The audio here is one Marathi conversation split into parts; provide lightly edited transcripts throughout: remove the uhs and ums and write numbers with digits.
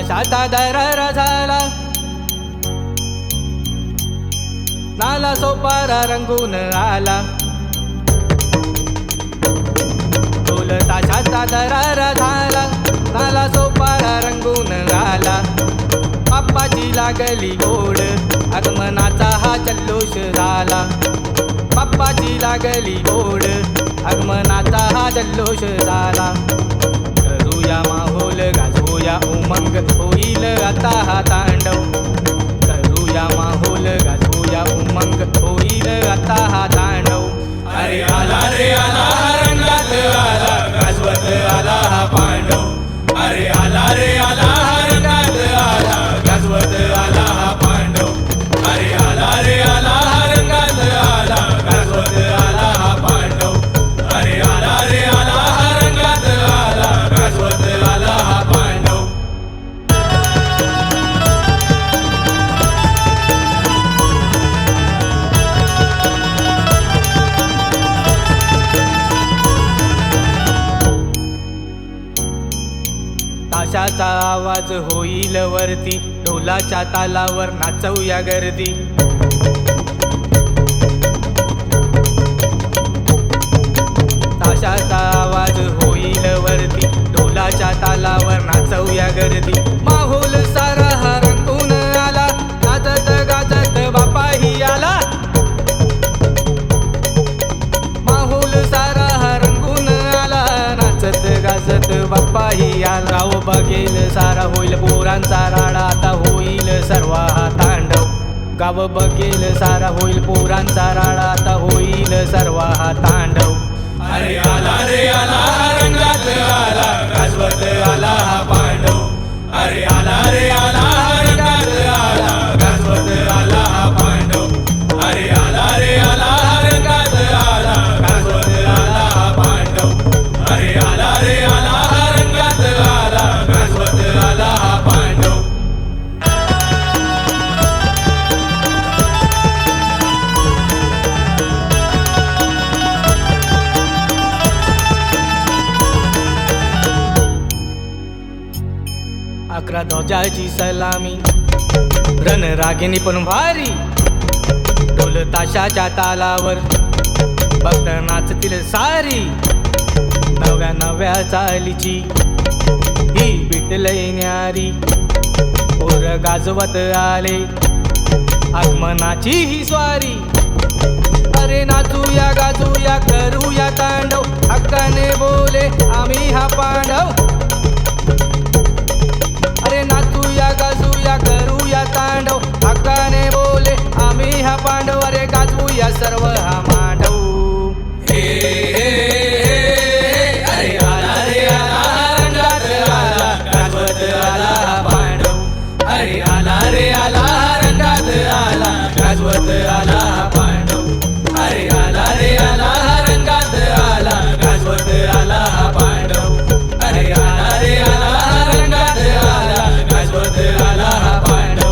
ताशाचा दरारा झाला, नाला सोपारा रंगून आला. ढोल ताशाचा दरारा झाला, नाला सोपारा रंगून आला. बाप्पाची लागली गोड, आगमनाचा हा जल्लोष झाला. बाप्पाची लागली गोड, आगमनाचा हा जल्लोष झाला. करूया माहोल, गाजवूया उमंग, होईल आता हा तांडव. करूया माहोल, गाजवूया उमंग, होईल आता हा तांडव. अरे आला रे आला रंगात आला, गाजवत आला हा पांडव. अरे आला रे आला रंगात आला, गाजवत आला हा पांडव. अरे आला रे आला रंगात आला, गाजवत आला हा पांडव. अरे आला रे आला रंगात आला, गाजवत आला हा पांडव. ताशाचा आवाज होईल वरती, ढोलाच्या तालावर नाचवूया गर्दी. ताशाचा आवाज होईल वरती, ढोलाच्या तालावर नाचवूया गर्दी. माहोल सारा हा रंगून आला, नाचत गाजत बाप्पाही आला. माहोल सारा हा रंगून आला, नाचत गाजत बाप्पाही आला. गाव बघेल सारा होईल पोरांचा राडा, आता होईल सर्व हा तांडव. गाव बघेल सारा होईल पोरांचा राडा, आता होईल सर्व हा तांडव. अरे आला रे आला रंगात आला, गाजवत आला हा पांडव. अरे आला रे आला रंगात आला, गाजवत आला हा पांडव. अरे आला रे आला रंगात आला, गाजवत आला हा पांडव. अरे आला रे आला रंगात आला, गाजवत आला हा पांडव. अकरा ध्वजाची सलामी, रणरागिणी पण भारी. ढोल ताशाच्या तालावर भक्त नाचतील सारी. नव्या नव्या चालीची ही बिटलय न्यारी, पोर गाजवत आले आगमनाची ही स्वारी. अरे नाचूया गाजूया करूया तांडव, हक्काने बोले आम्ही हा पांडव. अरे नाचूया गाजूया करूया तांडव, हक्काने बोले आम्ही हा पांडव. अरे गाजवूया सर्व हा मांडव. हे हे हे, अरे आला रे आला रंगात आला, गाजवत आला हा पांडव. अरे आला रे आला रंगात आला, गाजवत आला हा पांडव. अरे आला रे आला रंगात आला, गाजवत आला हा पांडव. अरे आला रे आला रंगात आला, गाजवत आला हा पांडव.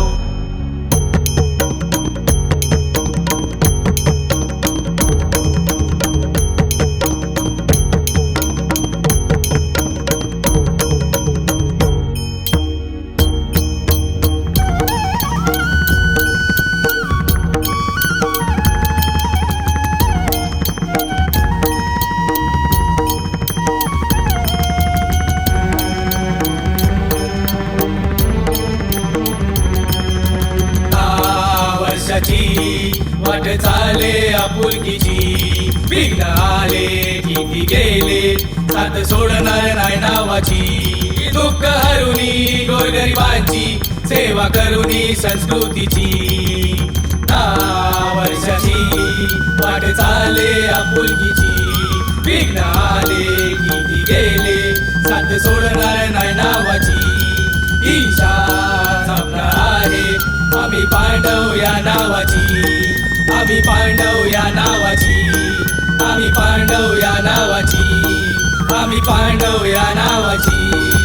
वाट चाले आपुलकीची, विघ्न आले किती गेले, साथ सोडणार नाही नावाची. दुःख हरुनी गोरगरिबांची, सेवा करुनी संस्कृतीची. वर्षाची वाट चाले आपुलकीची, विघ्न आले किती गेले, साथ सोडणार नाही नावाची. ईशा जपणार आहे आम्ही पांडव या नावाची. आम्ही पांडव या नावाची. आम्ही पांडव या नावाची. आम्ही पांडव या नावाची.